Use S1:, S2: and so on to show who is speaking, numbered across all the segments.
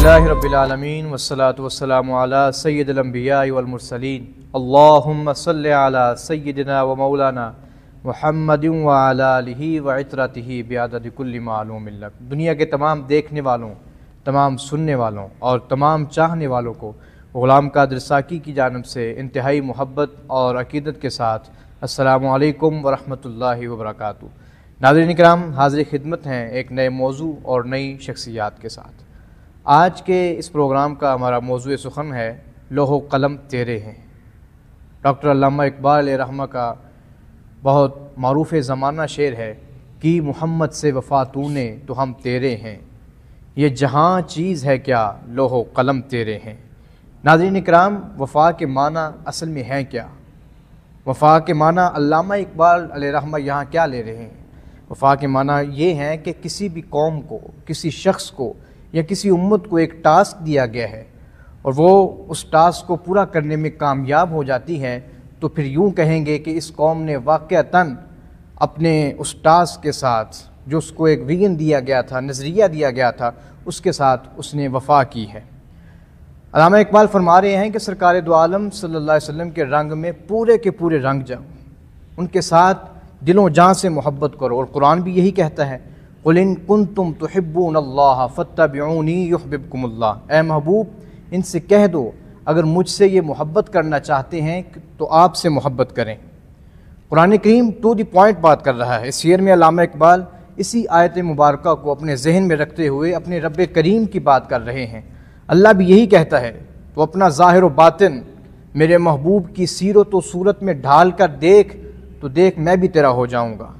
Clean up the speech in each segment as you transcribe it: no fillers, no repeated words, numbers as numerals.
S1: الحمدللہ رب العالمین والصلاة والسلام علی سید الانبیاء والمرسلین اللہم صلی علی سیدنا و مولانا محمد وعلی آلہ وعطرتہ بعدد کل معلوم لک۔ دنیا کے تمام دیکھنے والوں، تمام سننے والوں اور تمام چاہنے والوں کو غلام قادر ساکی کی جانب سے انتہائی محبت اور عقیدت کے ساتھ السلام علیکم ورحمۃ اللہ وبرکاتہ۔ ناظرین اکرام، حاضر خدمت ہیں ایک نئے موضوع اور نئی شخصیات کے ساتھ۔ آج کے اس پروگرام کا ہمارا موضوع سخن ہے لوح و قلم تیرے ہیں۔ ڈاکٹر علامہ اقبال علیہ رحمہ کا بہت معروف زمانہ شعر ہے کہ محمد سے وفا تو نے تو ہم تیرے ہیں، یہ جہاں چیز ہے کیا لوح و قلم تیرے ہیں۔ ناظرین اکرام، وفا کے معنی اصل میں ہیں کیا؟ وفا کے معنی علامہ اقبال علیہ رحمہ یہاں کیا لے رہے ہیں؟ وفا کے معنی یہ ہیں کہ کسی بھی قوم کو، کسی شخص کو یا کسی امت کو ایک ٹاسک دیا گیا ہے اور وہ اس ٹاسک کو پورا کرنے میں کامیاب ہو جاتی ہے تو پھر یوں کہیں گے کہ اس قوم نے واقعتاً اپنے اس ٹاسک کے ساتھ جو اس کو ایک ویژن دیا گیا تھا، نظریہ دیا گیا تھا، اس کے ساتھ اس نے وفا کی ہے۔ علامہ اقبال فرما رہے ہیں کہ سرکار دو عالم صلی اللہ علیہ وسلم کے رنگ میں پورے کے پورے رنگ جاؤ، ان کے ساتھ دل و جان سے محبت کرو، اور قرآن بھی یہی کہتا ہے قُلْ إِن كُنتُمْ تُحِبُّونَ اللَّهَ فَاتَّبِعُونِي يُحْبِبْكُمُ اللَّهُ۔ اے محبوب، ان سے کہہ دو اگر مجھ سے یہ محبت کرنا چاہتے ہیں تو آپ سے محبت کریں۔ قرآن کریم ٹو دی پوائنٹ بات کر رہا ہے۔ اس شعر میں علامہ اقبال اسی آیت مبارکہ کو اپنے ذہن میں رکھتے ہوئے اپنے رب کریم کی بات کر رہے ہیں۔ اللہ بھی یہی کہتا ہے تو اپنا ظاہر و باطن میرے محبوب کی سیرت و صورت میں ڈھال کر دیکھ تو دیکھ میں بھی تیرا ہو جاؤں گا۔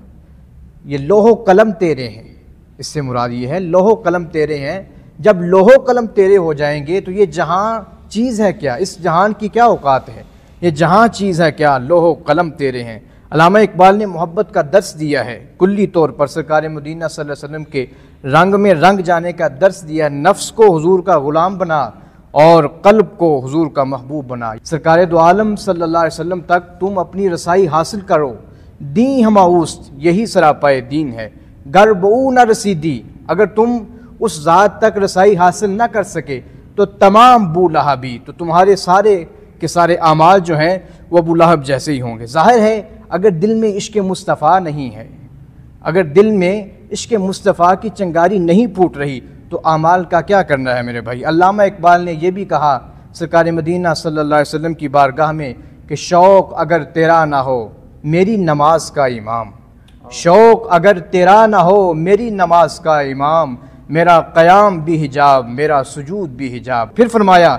S1: یہ لوح و قلم تیرے ہیں، اس سے مراد یہ ہے لوح و قلم تیرے ہیں۔ جب لوح و قلم تیرے ہو جائیں گے تو یہ جہاں چیز ہے کیا، اس جہان کی کیا اوقات ہے، یہ جہاں چیز ہے کیا لوح و قلم تیرے ہیں۔ علامہ اقبال نے محبت کا درس دیا ہے، کلی طور پر سرکار مدینہ صلی اللہ علیہ وسلم کے رنگ میں رنگ جانے کا درس دیا ہے۔ نفس کو حضور کا غلام بنا اور قلب کو حضور کا محبوب بنا۔ سرکار دو عالم صلی اللہ علیہ وسلم تک تم اپنی رسائی حاصل کرو، دین ہماؤست یہی سراپائے دین ہے، گر بہو نہ رسیدی، اگر تم اس ذات تک رسائی حاصل نہ کر سکے تو تمام ابو لہبی، تو تمہارے سارے کے سارے اعمال جو ہیں وہ ابو لہب جیسے ہی ہوں گے۔ ظاہر ہے اگر دل میں عشق مصطفیٰ نہیں ہے، اگر دل میں عشق مصطفیٰ کی چنگاری نہیں پھوٹ رہی تو اعمال کا کیا کرنا ہے میرے بھائی۔ علامہ اقبال نے یہ بھی کہا سرکار مدینہ صلی اللہ علیہ وسلم کی بارگاہ میں کہ شوق اگر تیرا نہ ہو میری نماز کا امام، شوق اگر تیرا نہ ہو میری نماز کا امام، میرا قیام بھی حجاب میرا سجود بھی حجاب۔ پھر فرمایا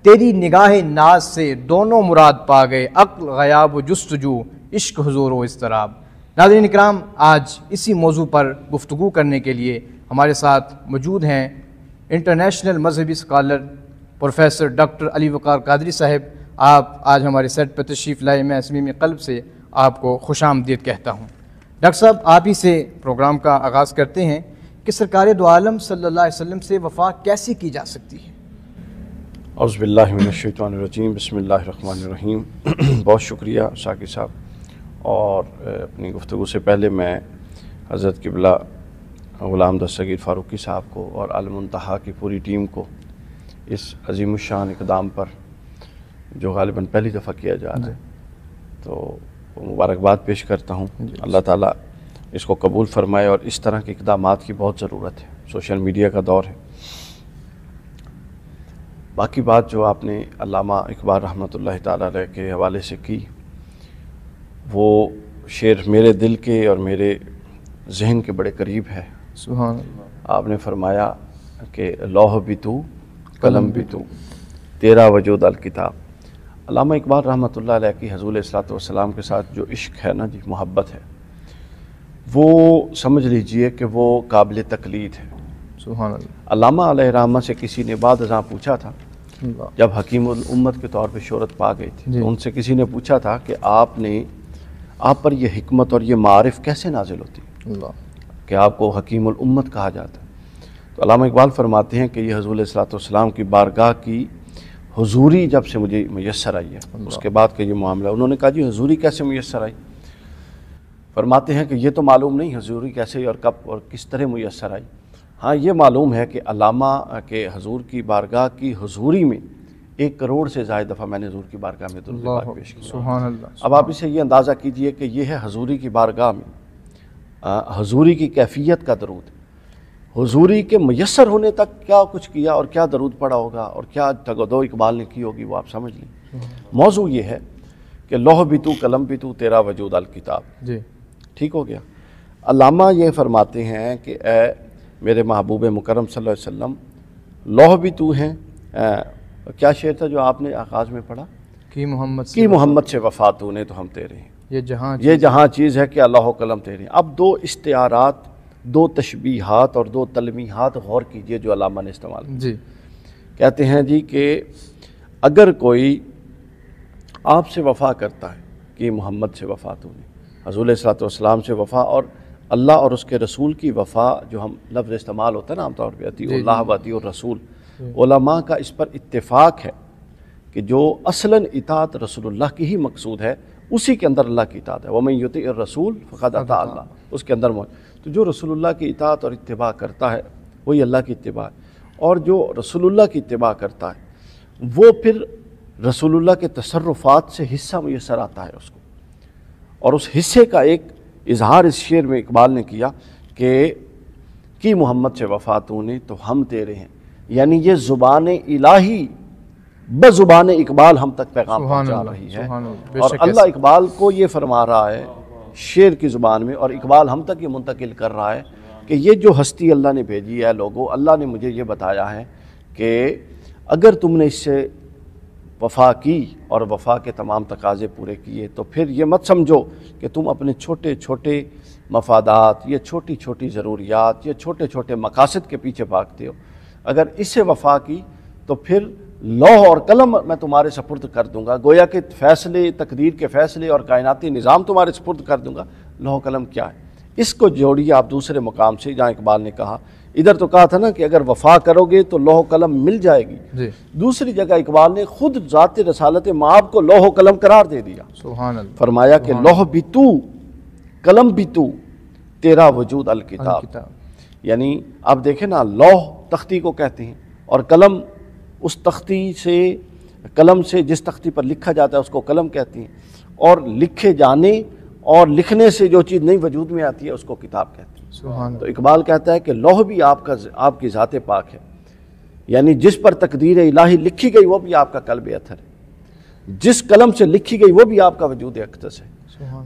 S1: تیری نگاہ ناز سے دونوں مراد پا گئے، عقل غیاب و جستجو، عشق حضور و اضطراب۔ ناظرین اکرام، آج اسی موضوع پر گفتگو کرنے کے لیے ہمارے ساتھ موجود ہیں انٹرنیشنل مذہبی اسکالر پروفیسر ڈاکٹر علی وقار قادری صاحب۔ آپ آج ہمارے سیٹ پر تشریف لائے، میں صمیم قلب سے آپ کو خوش آمدید کہتا ہوں۔ ڈاکٹر صاحب، آپ ہی سے پروگرام کا آغاز کرتے ہیں کہ سرکار دو عالم صلی اللہ علیہ وسلم سے وفا کیسی کی جا سکتی ہے؟
S2: اعوذ باللہ من الشیطان الرجیم، بسم اللہ الرحمن الرحیم۔ بہت شکریہ ساکی صاحب، اور اپنی گفتگو سے پہلے میں حضرت قبلہ غلام دستگیر فاروقی صاحب کو اور عالم منتہا کی پوری ٹیم کو اس عظیم الشان اقدام پر جو غالباً پہلی دفعہ کیا جا رہا ہے تو مبارکباد پیش کرتا ہوں۔ اللہ تعالیٰ اس کو قبول فرمائے، اور اس طرح کے اقدامات کی بہت ضرورت ہے، سوشل میڈیا کا دور ہے۔ باقی بات جو آپ نے علامہ اقبال رحمۃ اللہ تعالیٰ علیہ کے حوالے سے کی، وہ شعر میرے دل کے اور میرے ذہن کے بڑے قریب ہے۔
S1: سبحان اللہ۔
S2: آپ نے فرمایا کہ لوح بھی تو قلم بھی تو، تیرا وجود الکتاب۔ علامہ اقبال رحمۃ اللہ علیہ کی حضور علیہ السلام کے ساتھ جو عشق ہے نا جی، محبت ہے، وہ سمجھ لیجئے کہ وہ قابل تقلید ہے۔
S1: سبحان اللہ۔
S2: علامہ علیہ رحمہ سے کسی نے بعد ازاں پوچھا تھا، جب حکیم الامت کے طور پہ شہرت پا گئی تھی تو ان سے کسی نے پوچھا تھا کہ آپ پر یہ حکمت اور یہ معارف کیسے نازل ہوتی کہ آپ کو حکیم الامت کہا جاتا ہے؟ تو علامہ اقبال فرماتے ہیں کہ یہ حضور علیہ السلام کی بارگاہ کی حضوری جب سے مجھے میسر آئی ہے، اس کے بعد کا یہ معاملہ۔ انہوں نے کہا جی حضوری کیسے میسر آئی؟ فرماتے ہیں کہ یہ تو معلوم نہیں حضوری کیسے اور کب اور کس طرح میسر آئی، ہاں یہ معلوم ہے کہ علامہ کے حضور کی بارگاہ کی حضوری میں 1 کروڑ سے زائد دفعہ میں نے حضور کی بارگاہ میں درود پاک پیش کیا.
S1: سبحان اللہ.
S2: اب آپ اسے یہ اندازہ کیجئے کہ یہ ہے حضوری کی بارگاہ میں حضوری کی کیفیت کا درود. حضوری کے میسر ہونے تک کیا کچھ کیا اور کیا درود پڑا ہوگا اور کیا تگدو اقبال نے کی ہوگی وہ آپ سمجھ لیں. موضوع یہ ہے کہ لوح بھی تو قلم بھی تو تیرا وجود الکتاب.
S1: جی
S2: ٹھیک ہو گیا. علامہ یہ فرماتے ہیں کہ اے میرے محبوب مکرم صلی اللہ علیہ وسلم، لوح بھی تو ہیں. کیا شعر تھا جو آپ نے آغاز میں پڑھا؟
S1: کی
S2: محمد سے وفا تو نے تو ہم تیرے ہیں.
S1: یہ
S2: جہاں چیز ہے کہ اللہ و قلم تیرے ہیں. اب 2 استعارات، 2 تشبیہات اور 2 تلمیحات غور کیجئے جو علامہ نے استعمال کی.
S1: جی
S2: کہتے ہیں جی کہ اگر کوئی آپ سے وفا کرتا ہے کہ محمد سے وفا تو نے، حضور علیہ الصلوۃ والسلام سے وفا، اور اللہ اور اس کے رسول کی وفا جو ہم لفظ استعمال ہوتا ہے نا عام طور پہ اطیعوا اللہ و اطیعوا الرسول، علماء کا اس پر اتفاق ہے کہ جو اصلاً اطاعت رسول اللہ کی ہی مقصود ہے اسی کے اندر اللہ کی اطاعت ہے. وَمَن يُطِعِ الرَّسُولَ فَقَدْ أَطَاعَ اللَّهَ، اس کے اندر تو جو رسول اللہ کی اطاعت اور اتباع کرتا ہے وہی اللہ کی اتباع ہے، اور جو رسول اللہ کی اتباع کرتا ہے وہ پھر رسول اللہ کے تصرفات سے حصہ میسر آتا ہے اس کو. اور اس حصے کا ایک اظہار اس شعر میں اقبال نے کیا کہ کی محمد سے وفا تو نے تو ہم تیرے ہیں. یعنی یہ زبان الہی بزبان اقبال ہم تک پیغام پہنچا رہی ہے، اور اللہ اقبال کو یہ فرما رہا ہے شعر کی زبان میں، اور اقبال ہم تک یہ منتقل کر رہا ہے کہ یہ جو ہستی اللہ نے بھیجی ہے لوگوں، اللہ نے مجھے یہ بتایا ہے کہ اگر تم نے اس سے وفا کی اور وفا کے تمام تقاضے پورے کیے تو پھر یہ مت سمجھو کہ تم اپنے چھوٹے چھوٹے مفادات، یہ چھوٹی چھوٹی ضروریات، یہ چھوٹے چھوٹے مقاصد کے پیچھے بھاگتے ہو. اگر اس سے وفا کی تو پھر لوح اور قلم میں تمہارے سپرد کر دوں گا، گویا کہ فیصلے، تقدیر کے فیصلے اور کائناتی نظام تمہارے سپرد کر دوں گا. لوح قلم کیا ہے؟ اس کو جوڑیے آپ دوسرے مقام سے جہاں اقبال نے کہا، ادھر تو کہا تھا نا کہ اگر وفا کرو گے تو لوح قلم مل جائے گی.
S1: جی.
S2: دوسری جگہ اقبال نے خود ذات رسالت مآب کو لوح قلم قرار دے دیا.
S1: سبحان اللہ.
S2: فرمایا کہ لوح بھی تو قلم بھی تو تیرا وجود الکتاب. یعنی آپ دیکھیں نا، لوح تختی کو کہتے ہیں اور قلم اس تختی سے، قلم سے جس تختی پر لکھا جاتا ہے اس کو قلم کہتے ہیں، اور لکھے جانے اور لکھنے سے جو چیز نئی وجود میں آتی ہے اس کو کتاب کہتے ہیں.
S1: سبحان.
S2: تو اقبال کہتا ہے کہ لوح بھی آپ کی ذات پاک ہے، یعنی جس پر تقدیر الہی لکھی گئی وہ بھی آپ کا قلب اطہر ہے، جس قلم سے لکھی گئی وہ بھی آپ کا وجود اقدس ہے،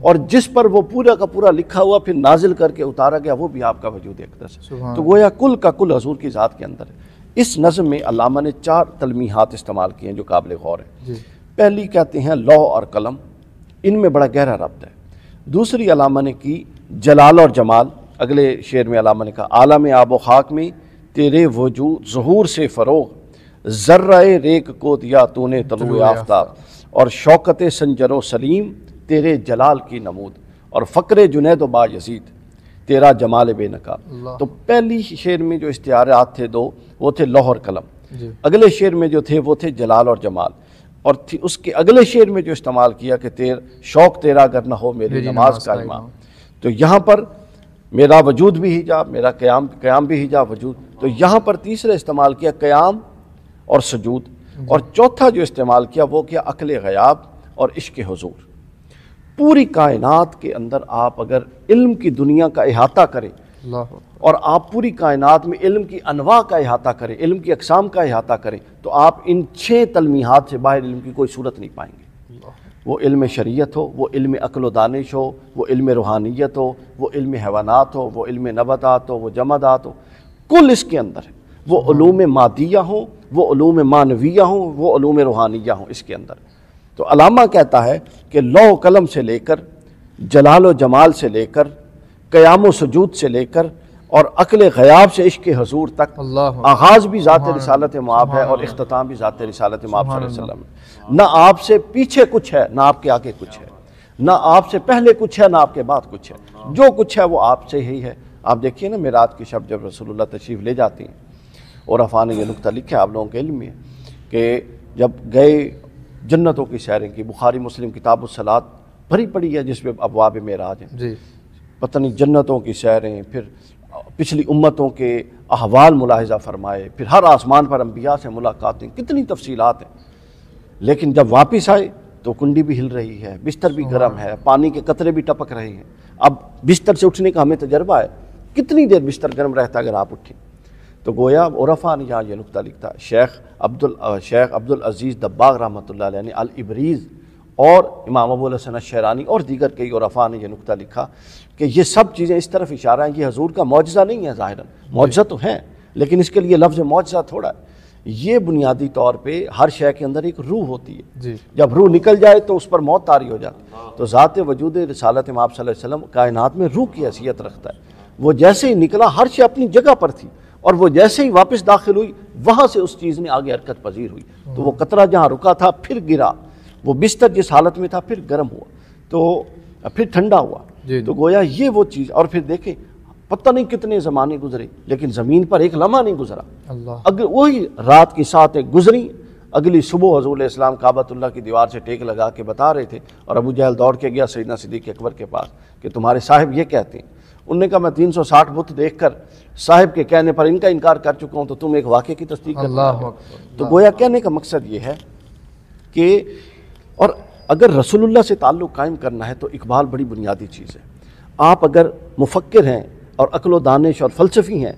S2: اور جس پر وہ پورا کا پورا لکھا ہوا پھر نازل کر کے اتارا گیا وہ بھی آپ کا وجود اقدس ہے. تو گویا کل کا کل حضور کی ذات کے اندر ہے. اس نظم میں علامہ نے 4 تلمیحات استعمال کیے ہیں جو قابل غور ہیں. پہلی کہتے ہیں لوح اور قلم، ان میں بڑا گہرا ربط ہے. دوسری علامہ نے کی جلال اور جمال. اگلے شعر میں علامہ نے کہا عالم آب و خاک میں تیرے وجود ظہور سے فروغ، ذرہ ریک کو دیا تو نے طلوع آفتاب، اور شوکت سنجر و سلیم تیرے جلال کی نمود، اور فقر جنید و با یزید تیرا جمال بے نقاب. تو پہلی شعر میں جو استعارات تھے 2 وہ تھے لوح اور قلم. اگلے شعر میں جو تھے وہ تھے جلال اور جمال. اور اس کے اگلے شعر میں جو استعمال کیا کہ شوق تیرا اگر نہ ہو میری نماز کا امام. تو یہاں پر میرا وجود بھی حجاب، میرا قیام بھی حجاب وجود. تو یہاں پر تیسرا استعمال کیا قیام اور سجود. اور چوتھا جو استعمال کیا وہ کیا عقل غیاب اور عشق حضور. پوری کائنات کے اندر آپ اگر علم کی دنیا کا احاطہ کریں اور آپ پوری کائنات میں علم کی انواع کا احاطہ کریں، علم کی اقسام کا احاطہ کریں، تو آپ ان 6 تلمیحات سے باہر علم کی کوئی صورت نہیں پائیں گے. وہ علم شریعت ہو، وہ علم عقل و دانش ہو، وہ علم روحانیت ہو، وہ علم حیوانات ہو، وہ علم نباتات ہو، وہ جمادات ہو، کل اس کے اندر ہے. وہ علوم مادیہ ہوں، وہ علوم معنویہ ہوں، وہ علوم روحانیہ ہوں، اس کے اندر. تو علامہ کہتا ہے کہ لوح و قلم سے لے کر، جلال و جمال سے لے کر، قیام و سجود سے لے کر، اور عقل غیاب سے عشق حضور تک آغاز بھی ذات رسالت مآب ہے اور اختتام بھی ذات رسالت مآب صلی اللہ علیہ وسلم ہے. نہ آپ سے پیچھے کچھ ہے، نہ آپ کے آگے کچھ ہے، نہ آپ سے پہلے کچھ ہے، نہ آپ کے بعد کچھ ہے. جو کچھ ہے وہ آپ سے ہی ہے. آپ دیکھیے نا معراج کی شب جب رسول اللہ تشریف لے جاتے ہیں، اور عرفاء نے یہ نکتہ لکھا ہے آپ لوگوں کے علم میں کہ جب گئے جنتوں کی سیریں کی، بخاری مسلم کتاب الصلاۃ بھری پڑی ہے جس میں ابواب معراج ہیں. پتہ نہیں جنتوں کی سیریں، پچھلی امتوں کے احوال ملاحظہ فرمائے، پھر ہر آسمان پر انبیاء سے ملاقاتیں، کتنی تفصیلات ہیں، لیکن جب واپس آئے تو کنڈی بھی ہل رہی ہے، بستر بھی گرم ہے، پانی کے قطرے بھی ٹپک رہے ہیں۔ اب بستر سے اٹھنے کا ہمیں تجربہ ہے، کتنی دیر بستر گرم رہتا ہے اگر آپ اٹھیں؟ تو گویا عرفا نے یہاں یہ نقطہ لکھتا ہے، شیخ عبد العزیز دباغ رحمۃ اللہ علیہ نے الابریز اور امام ابو الحسن الشعرانی اور دیگر کئی عرفا نے یہ نقطہ لکھا کہ یہ سب چیزیں اس طرف اشارہ ہیں، یہ حضور کا معجزہ نہیں ہے، ظاہراً معجزہ تو ہے لیکن اس کے لیے لفظ معجزہ تھوڑا ہے۔ یہ بنیادی طور پہ ہر شے کے اندر ایک روح ہوتی ہے، جب روح نکل جائے تو اس پر موت طاری ہو جاتی، تو ذات وجود رسالت امام صلی اللہ علیہ وسلم کائنات میں روح کی حیثیت رکھتا ہے۔ وہ جیسے ہی نکلا ہر شے اپنی جگہ پر تھی، اور وہ جیسے ہی واپس داخل ہوئی وہاں سے اس چیز نے آگے حرکت پذیر ہوئی، تو وہ قطرہ جہاں رکا تھا پھر گرا، وہ بستر جس حالت میں تھا پھر گرم ہوا، تو پھر ٹھنڈا ہوا۔ تو گویا یہ وہ چیز، اور پھر دیکھیں پتہ نہیں کتنے زمانے گزرے لیکن زمین پر ایک لمحہ نہیں گزرا۔ اگر وہی رات کی ساتیں گزری، اگلی صبح حضور علیہ السلام کعبۃ اللہ کی دیوار سے ٹیک لگا کے بتا رہے تھے، اور ابو جہل دوڑ کے گیا سیدنا صدیق اکبر کے پاس کہ تمہارے صاحب یہ کہتے ہیں۔ انہوں نے کہا میں 360 بت دیکھ کر صاحب کے کہنے پر ان کا انکار کر چکا ہوں، تو تم ایک واقعے کی تصدیق کرتے ہو۔ تو گویا کہنے کا مقصد یہ ہے کہ، اور اگر رسول اللہ سے تعلق قائم کرنا ہے تو اقبال بڑی بنیادی چیز ہے۔ آپ اگر مفکر ہیں اور عقل و دانش اور فلسفی ہیں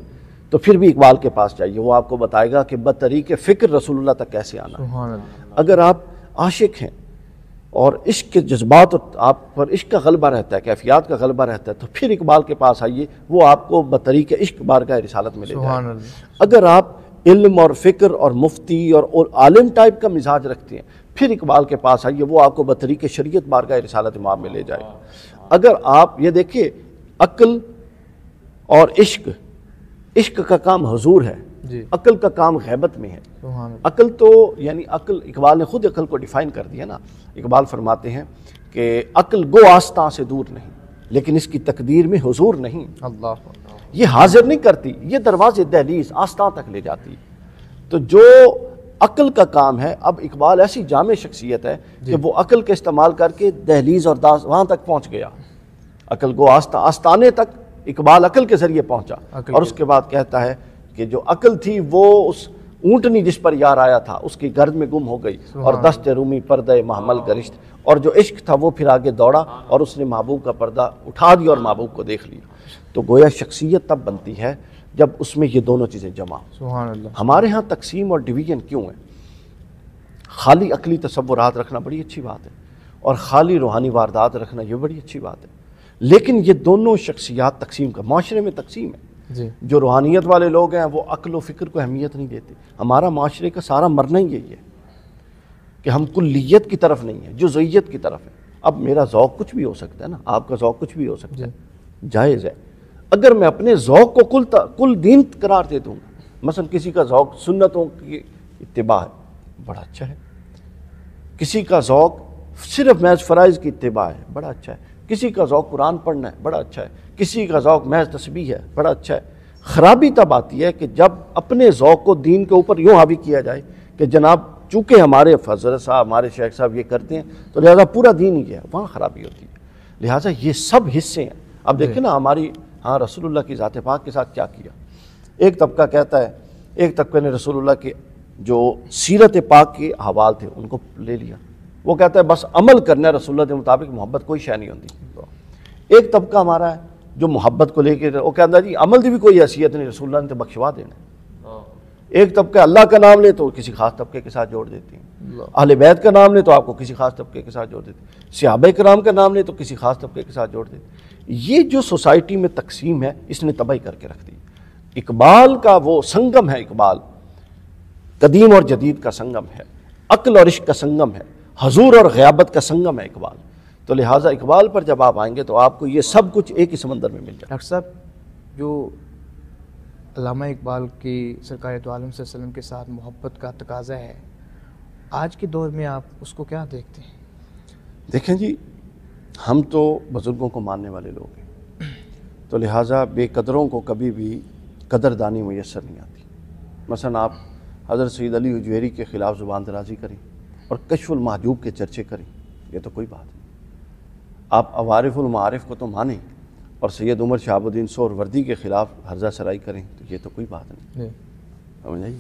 S2: تو پھر بھی اقبال کے پاس جائیے، وہ آپ کو بتائے گا کہ بطریق فکر رسول اللہ تک کیسے آنا ہے۔ اگر آپ عاشق ہیں اور عشق کے جذبات اور آپ پر عشق کا غلبہ رہتا ہے، کیفیات کا غلبہ رہتا ہے، تو پھر اقبال کے پاس آئیے، وہ آپ کو بطریق عشق بارگاہ رسالت میں لے جائے گا۔ اگر آپ علم اور فکر اور مفتی اور عالم ٹائپ کا مزاج رکھتے ہیں، پھر اقبال کے پاس آئیے، وہ آپ کو بطریق شریعت بارگاہ رسالت امام میں لے جائے گا۔ اگر آپ یہ دیکھیں عقل اور عشق کا کام حضور ہے، عقل کا کام غیبت میں ہے۔ عقل تو یعنی عقل، اقبال نے خود عقل کو ڈیفائن کر دیا نا، اقبال فرماتے ہیں کہ عقل گو آستاں سے دور نہیں لیکن اس کی تقدیر میں حضور نہیں۔ یہ حاضر نہیں کرتی، یہ دروازے دہلیز آستاں تک لے جاتی۔ تو جو عقل کا کام ہے، اب اقبال ایسی جامع شخصیت ہے کہ وہ عقل کے استعمال کر کے دہلیز اور وہاں تک پہنچ گیا، عقل گو آستانے تک اقبال عقل کے ذریعے پہنچا، اور اس کے بعد کہتا ہے کہ جو عقل تھی وہ اس اونٹنی جس پر یار آیا تھا اس کی گرد میں گم ہو گئی، اور دست رومی پردہ محمل گرشت، اور جو عشق تھا وہ پھر آگے دوڑا اور اس نے محبوب کا پردہ اٹھا دیا اور محبوب کو دیکھ لیا۔ تو گویا شخصیت تب بنتی ہے جب اس میں یہ دونوں چیزیں جمع ہوں۔ ہمارے ہاں تقسیم اور ڈویژن کیوں ہے؟ خالی عقلی تصورات رکھنا بڑی اچھی بات ہے، اور خالی روحانی واردات رکھنا یہ بڑی اچھی بات ہے، لیکن یہ دونوں شخصیات تقسیم کا، معاشرے میں تقسیم ہے۔ جو روحانیت والے لوگ ہیں وہ عقل و فکر کو اہمیت نہیں دیتے۔ ہمارا معاشرے کا سارا مرنا ہی یہی ہے کہ ہم کلیت کی طرف نہیں ہیں، جزئیت کی طرف ہے۔ اب میرا ذوق کچھ بھی ہو سکتا ہے نا، آپ کا ذوق کچھ بھی ہو سکتا ہے، جائز ہے۔ اگر میں اپنے ذوق کو کل دین قرار دے دوں گا، مثلا کسی کا ذوق سنتوں کی اتباع ہے، بڑا اچھا ہے۔ کسی کا ذوق صرف محض فرائض کی اتباع ہے، بڑا اچھا ہے۔ کسی کا ذوق قرآن پڑھنا ہے، بڑا اچھا ہے۔ کسی کا ذوق محض تسبیح ہے، بڑا اچھا ہے۔ خرابی تب آتی ہے کہ جب اپنے ذوق کو دین کے اوپر یوں حاوی کیا جائے کہ جناب چونکہ ہمارے حضرت صاحب، ہمارے شیخ صاحب یہ کرتے ہیں تو لہذا پورا دین ہی ہے، وہاں خرابی ہوتی ہے۔ لہٰذا یہ سب حصے ہیں۔ اب دیکھیں نا ہماری رسول اللہ کی ذات پاک کے ساتھ کیا کیا۔ ایک طبقہ کہتا ہے، ایک طبقے نے رسول اللہ کے جو سیرت پاک کے حوال تھے ان کو لے لیا، وہ کہتا ہے بس عمل کرنا ہے رسول اللہ کے مطابق، محبت کوئی شے نہیں ہوتی۔ ایک طبقہ ہمارا ہے جو محبت کو لے کے وہ کہتا ہے جی عمل کی بھی کوئی حیثیت نہیں، رسول اللہ نے تو بخشوا دینا۔ ایک طبقہ اللہ کا نام لے تو کسی خاص طبقے کے ساتھ جوڑ دیتی ہیں، اہل بیت کا نام لے تو آپ کو کسی خاص طبقے کے ساتھ جوڑ دیتی ہیں، صحابہ کرام کا نام لے تو کسی خاص طبقے کے ساتھ جوڑ دیتی ہیں۔ یہ جو سوسائٹی میں تقسیم ہے اس نے تباہی کر کے رکھ دی۔ اقبال کا وہ سنگم ہے، اقبال قدیم اور جدید کا سنگم ہے، عقل اور عشق کا سنگم ہے، حضور اور غیابت کا سنگم ہے اقبال۔ تو لہٰذا اقبال پر جب آپ آئیں گے تو آپ کو یہ سب کچھ ایک ہی سمندر میں مل جائے۔
S1: ڈاکٹر صاحب، جو علامہ اقبال کی سرکار دو عالم صلی اللہ علیہ وسلم کے ساتھ محبت کا تقاضا ہے، آج کے دور میں آپ اس کو کیا دیکھتے ہیں؟
S2: دیکھیں جی، ہم تو بزرگوں کو ماننے والے لوگ ہیں، تو لہٰذا بے قدروں کو کبھی بھی قدردانی میسر نہیں آتی۔ مثلا آپ حضرت سید علی حجویری کے خلاف زبان درازی کریں اور کشف المحجوب کے چرچے کریں، یہ تو کوئی بات نہیں۔ آپ عوارف المعارف کو تو مانیں، اور سید عمر شہاب الدین سہروردی کے خلاف ہرزہ سرائی کریں تو یہ تو کوئی بات نہیں، سمجھ آئیے؟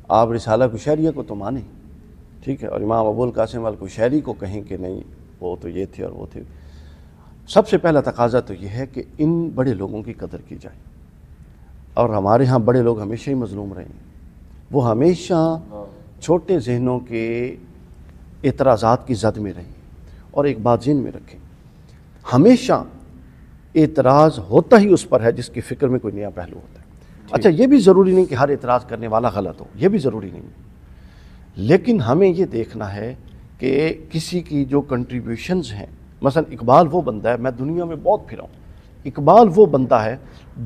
S2: آپ رسالہ کشیریہ کو تو مانیں، ٹھیک ہے، اور امام ابو القاسم الکشیری کو کہیں کہ نہیں وہ تو یہ تھے اور وہ تھے۔ سب سے پہلا تقاضا تو یہ ہے کہ ان بڑے لوگوں کی قدر کی جائے، اور ہمارے ہاں بڑے لوگ ہمیشہ ہی مظلوم رہے ہیں، وہ ہمیشہ چھوٹے ذہنوں کے اعتراضات کی زد میں رہیں۔ اور ایک بات ذہن میں رکھیں، ہمیشہ اعتراض ہوتا ہی اس پر ہے جس کی فکر میں کوئی نیا پہلو ہوتا ہے۔ اچھا، یہ بھی ضروری نہیں کہ ہر اعتراض کرنے والا غلط ہو، یہ بھی ضروری نہیں، لیکن ہمیں یہ دیکھنا ہے کہ کسی کی جو کنٹریبیوشنز ہیں، مثلا اقبال وہ بندہ ہے، میں دنیا میں بہت پھرا ہوں، اقبال وہ بندہ ہے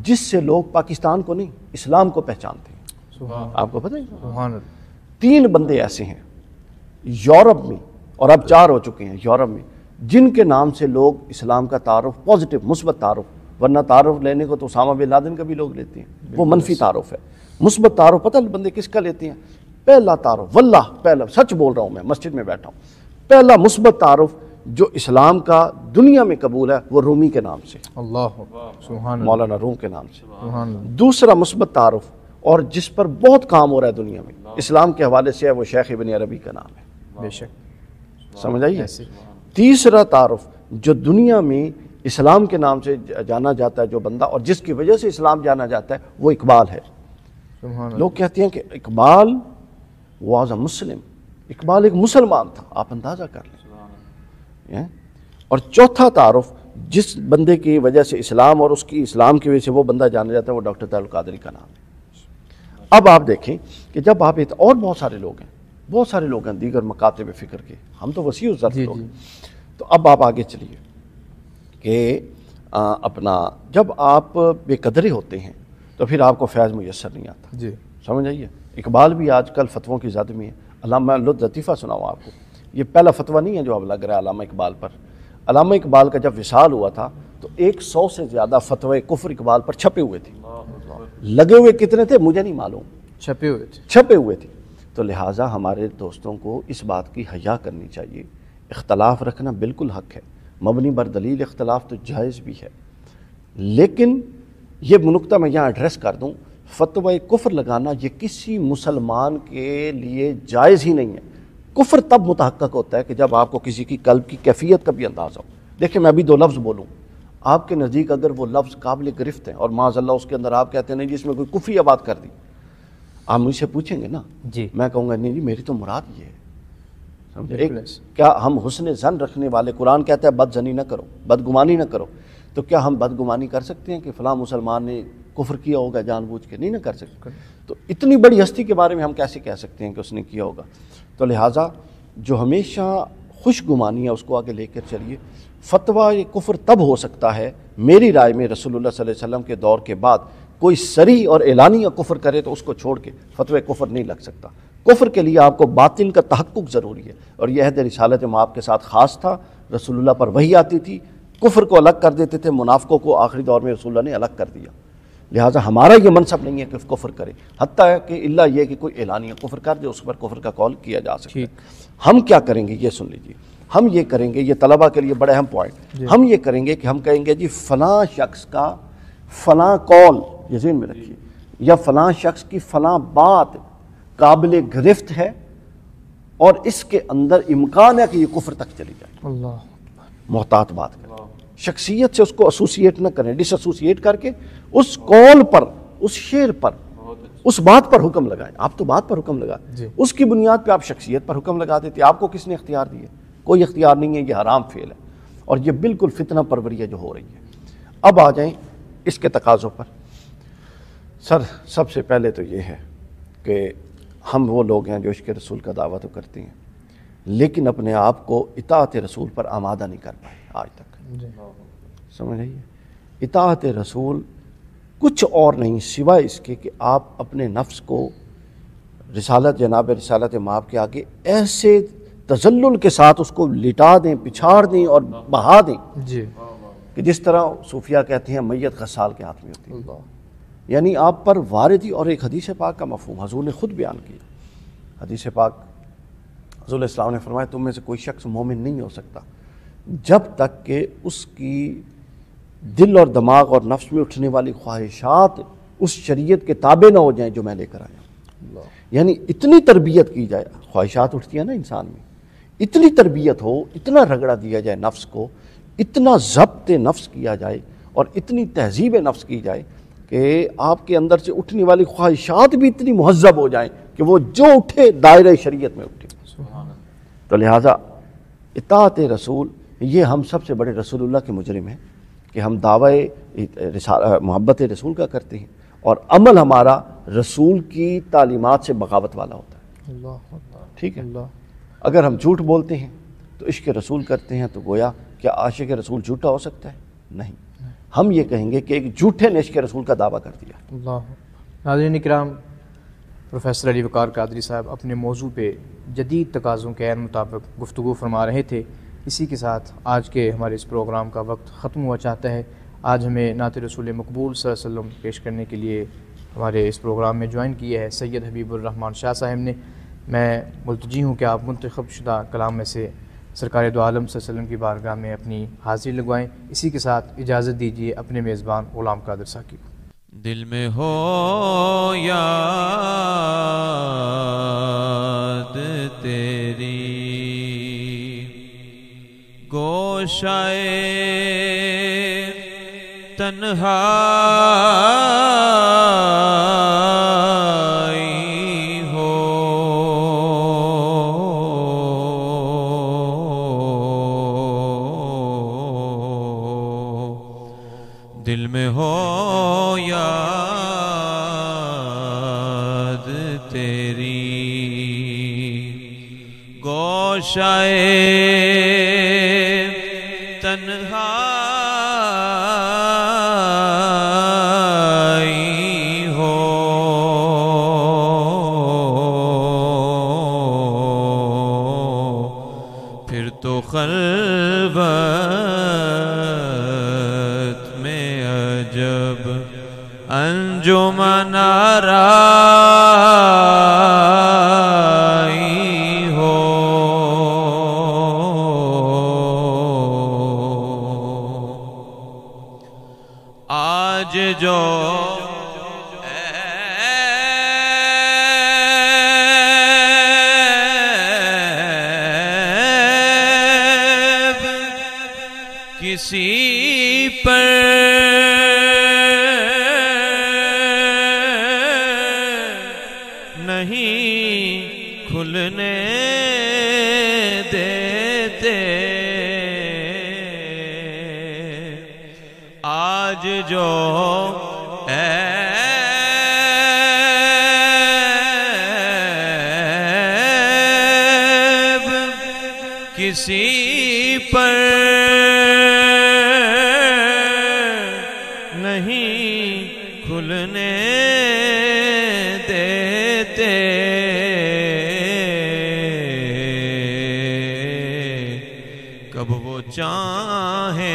S2: جس سے لوگ پاکستان کو نہیں اسلام کو پہچانتے ہیں۔ آپ کو پتہ ہے 3 بندے ایسے ہیں یورپ میں، اور اب 4 ہو چکے ہیں یورپ میں، جن کے نام سے لوگ اسلام کا تعارف پازیٹیو مثبت تعارف، ورنہ تعارف لینے کو تو اسامہ بن لادن کا بھی لوگ لیتے ہیں، وہ منفی تعارف ہے۔ مثبت تعارف پتہ بندے کس کا لیتے ہیں؟ پہلا تعارف، واللہ پہلا، سچ بول رہا ہوں، میں مسجد میں بیٹھا ہوں، پہلا مثبت تعارف جو اسلام کا دنیا میں قبول ہے وہ رومی کے نام سے،
S1: اللہ سبحان
S2: مولانا روم کے نام سے۔
S1: اللہ،
S2: دوسرا مثبت تعارف اور جس پر بہت کام ہو رہا ہے دنیا میں اسلام کے حوالے سے ہے، وہ شیخ ابن عربی کا نام ہے،
S1: بے شک،
S2: سمجھ آئیے؟ تیسرا تعارف جو دنیا میں اسلام کے نام سے جانا جاتا ہے جو بندہ، اور جس کی وجہ سے اسلام جانا جاتا ہے، وہ اقبال ہے۔ لوگ کہتے ہیں کہ اقبال واز اے مسلم، اقبال ایک مسلمان تھا، آپ اندازہ کر لیں۔ اور چوتھا تعارف جس بندے کی وجہ سے اسلام اور اس کی اسلام کی وجہ سے وہ بندہ جانا جاتا ہے، وہ ڈاکٹر طاہر القادری کا نام ہے۔ اب آپ دیکھیں کہ جب آپ اور بہت سارے لوگ ہیں، بہت سارے لوگ ہیں دیگر مکاتب فکر کے، ہم تو وسیع الظرف لوگ ہیں۔ تو اب آپ آگے چلیے کہ اپنا جب آپ بے قدرے ہوتے ہیں تو پھر آپ کو فیض میسر نہیں آتا،
S1: جی
S2: سمجھ آئیے؟ اقبال بھی آج کل فتووں کی زد میں ہے۔ علامہ لطیفہ سناؤں آپ کو، یہ پہلا فتویٰ نہیں ہے جو اب لگ رہا ہے علامہ اقبال پر۔ علامہ اقبال کا جب وصال ہوا تھا تو 100 سے زیادہ فتوے کفر اقبال پر چھپے ہوئے تھے، لگے ہوئے کتنے تھے مجھے نہیں معلوم، چھپے ہوئے تھے۔ تو لہٰذا ہمارے دوستوں کو اس بات کی حیا کرنی چاہیے، اختلاف رکھنا بالکل حق ہے، مبنی بر دلیل اختلاف تو جائز بھی ہے، لیکن یہ نکتہ میں یہاں ایڈریس کر دوں، فتوی کفر لگانا یہ کسی مسلمان کے لیے جائز ہی نہیں ہے۔ کفر تب متحقق ہوتا ہے کہ جب آپ کو کسی کی قلب کی کیفیت کا بھی اندازہ ہو۔ دیکھیں میں ابھی 2 لفظ بولوں، آپ کے نزدیک اگر وہ لفظ قابل گرفت ہیں اور معاذ اللہ اس کے اندر آپ کہتے ہیں نہیں جس میں کوئی کفری بات کر دی، آپ مجھ سے پوچھیں گے نا،
S1: جی
S2: میں کہوں گا نہیں جی میری تو مراد یہ ہے، سمجھے؟ کیا ہم حسن ظن رکھنے والے، قرآن کہتا ہے بد ظنی نہ کرو، بدگمانی نہ کرو، تو کیا ہم بدگمانی کر سکتے ہیں کہ فلاں مسلمان نے کفر کیا ہوگا جان بوجھ کے؟ نہیں نہ کر سکتے۔ تو اتنی بڑی ہستی کے بارے میں ہم کیسے کہہ سکتے ہیں کہ اس نے کیا ہوگا؟ تو لہٰذا جو ہمیشہ خوش گمانی ہے اس کو آگے لے کر چلیے۔ فتویٰ یہ کفر تب ہو سکتا ہے میری رائے میں رسول اللہ صلی اللہ علیہ وسلم کے دور کے بعد کوئی صریح اور اعلانیہ کفر کرے تو اس کو چھوڑ کے فتوی کفر نہیں لگ سکتا۔ کفر کے لیے آپ کو باطن کا تحقق ضروری ہے، اور یہ عہد رسالت مآب کے ساتھ خاص تھا، رسول اللہ پر وحی آتی تھی، کفر کو الگ کر دیتے تھے، منافقوں کو آخری دور میں رسول اللہ نے الگ کر دیا۔ لہٰذا ہمارا یہ منصب نہیں ہے کہ کفر کرے، حتیٰ کہ اللہ یہ کہ کوئی اعلانیہ کفر کر دے اس پر کفر کا قول کیا جا سکتا ہے۔ ہم کیا کریں گے یہ سن لیجیے، ہم یہ کریں گے، یہ طلبہ کے لیے بڑا اہم پوائنٹ، ہم یہ کریں گے کہ ہم کہیں گے جی فلاں شخص کا فلاں قول، یہ ذہن میں رکھیے، یا فلاں شخص کی فلاں بات قابل گرفت ہے اور اس کے اندر امکان ہے کہ یہ کفر تک چلی جائے۔
S1: اللہ
S2: محتاط بات کریں، شخصیت سے اس کو ایسوسیٹ نہ کریں، ڈس ایسوسیٹ کر کے اس قول پر، اس شعر پر، اس بات پر حکم لگائیں۔ آپ تو بات پر حکم لگائیں، اس کی بنیاد پہ آپ شخصیت پر حکم لگا دیتے۔ آپ کو کس نے اختیار دیا؟ کوئی اختیار نہیں ہے، یہ حرام فعل ہے، اور یہ بالکل فتنہ پروری ہے جو ہو رہی ہے۔ اب آ جائیں اس کے تقاضوں پر۔ سر سب سے پہلے تو یہ ہے کہ ہم وہ لوگ ہیں جو عشق رسول کا دعویٰ تو کرتے ہیں لیکن اپنے آپ کو اطاعت رسول پر آمادہ نہیں کر پائے آج تک، سمجھ رہی ہے؟ اطاعت رسول کچھ اور نہیں سوائے اس کے کہ آپ اپنے نفس کو رسالت، جناب رسالت مآب کے آگے ایسے تذلل کے ساتھ اس کو لٹا دیں، پچھاڑ دیں اور بہا دیں کہ جس طرح صوفیہ کہتے ہیں میت غسال کے ہاتھ میں ہوتی ہے۔ یعنی آپ پر وارد ہی، اور ایک حدیث پاک کا مفہوم حضور نے خود بیان کیا۔ حدیث پاک حضور علیہ السلام نے فرمایا تم میں سے کوئی شخص مومن نہیں ہو سکتا جب تک کہ اس کی دل اور دماغ اور نفس میں اٹھنے والی خواہشات اس شریعت کے تابع نہ ہو جائیں جو میں لے کر آیا ہوں. یعنی اتنی تربیت کی جائے. خواہشات اٹھتی ہیں نا انسان میں, اتنی تربیت ہو, اتنا رگڑا دیا جائے نفس کو, اتنا ضبط نفس کیا جائے اور اتنی تہذیب نفس کی جائے کہ آپ کے اندر سے اٹھنے والی خواہشات بھی اتنی مہذب ہو جائیں کہ وہ جو اٹھے دائرہ شریعت میں اٹھے. تو لہٰذا اطاعت رسول, یہ ہم سب سے بڑے رسول اللہ کے مجرم ہیں کہ ہم دعوی محبت رسول کا کرتے ہیں اور عمل ہمارا رسول کی تعلیمات سے بغاوت والا ہوتا ہے. ٹھیک ہے. اگر ہم جھوٹ بولتے ہیں تو عشق رسول کرتے ہیں تو گویا کیا عاشق رسول جھوٹا ہو سکتا ہے؟ نہیں. ہم یہ کہیں گے کہ ایک جھوٹے نے عشق رسول کا دعویٰ کر دیا.
S1: اللہ. ناظرین اکرام, پروفیسر علی وقار قادری صاحب اپنے موضوع پہ جدید تقاضوں کے عین مطابق گفتگو فرما رہے تھے. اسی کے ساتھ آج کے ہمارے اس پروگرام کا وقت ختم ہوا چاہتا ہے. آج ہمیں نعت رسول مقبول صلی اللہ علیہ وسلم پیش کرنے کے لیے ہمارے اس پروگرام میں جوائن کیا ہے سید حبیب الرحمن شاہ صاحب نے. میں ملتجی ہوں کہ آپ منتخب شدہ کلام میں سے سرکار دو عالم صلی اللہ علیہ وسلم کی بارگاہ میں اپنی حاضری لگوائیں. اسی کے ساتھ اجازت دیجیے اپنے میزبان غلام قادر ساکی کو.
S3: دل میں ہو یاد تیری گوشائے تنہائی ہو, دل میں ہو یاد تیری گوشائے تنہائی ہو, پھر تو خلوت میں عجب انجمن آرائی ہو. آج جو کسی پر نہیں کھلنے دیتے, آج جو عیب کسی پر نہیں کھلنے دیتے, کب وہ چاہیں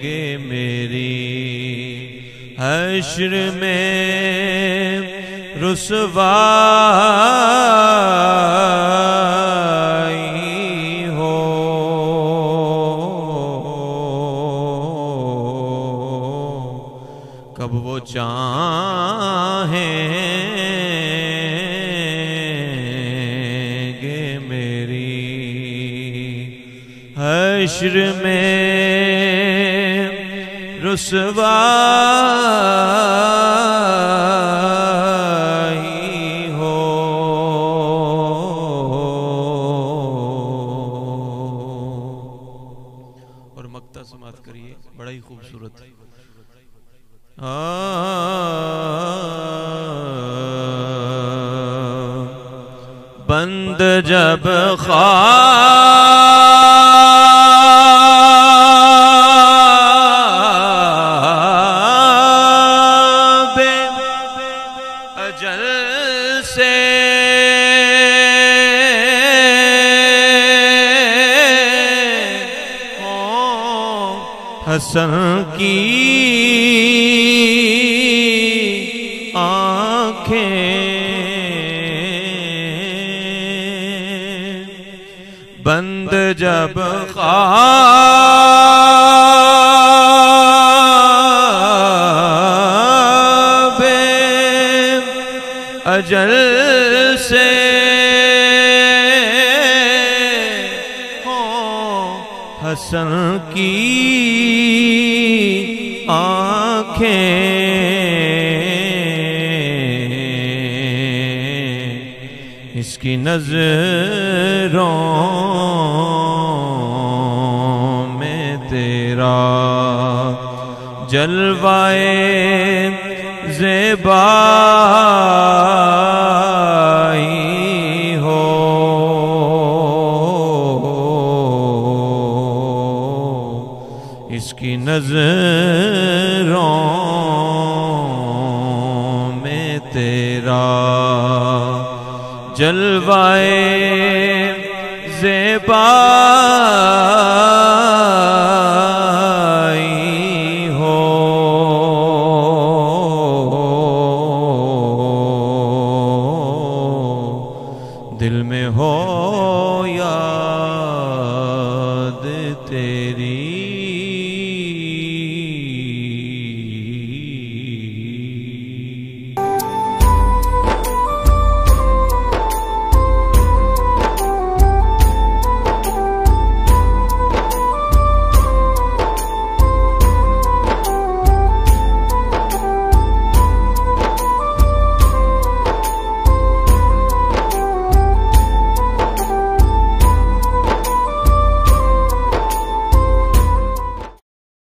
S3: گے میری حشر میں رسوائی ہو, کب وہ چاہیں گے میری حشر میں رسوائی ہو. اور مقطع سماعت کریے, بڑا ہی خوبصورت. بند جب خواب اجل سے حسن کی آنکھیں بند بند جب خواب اجل سے حسن کی آنکھیں اس کی نظروں میں تیرا جلوائے زیبائی ہو اس کی نظروں میں تیرا جلوائے زیبائی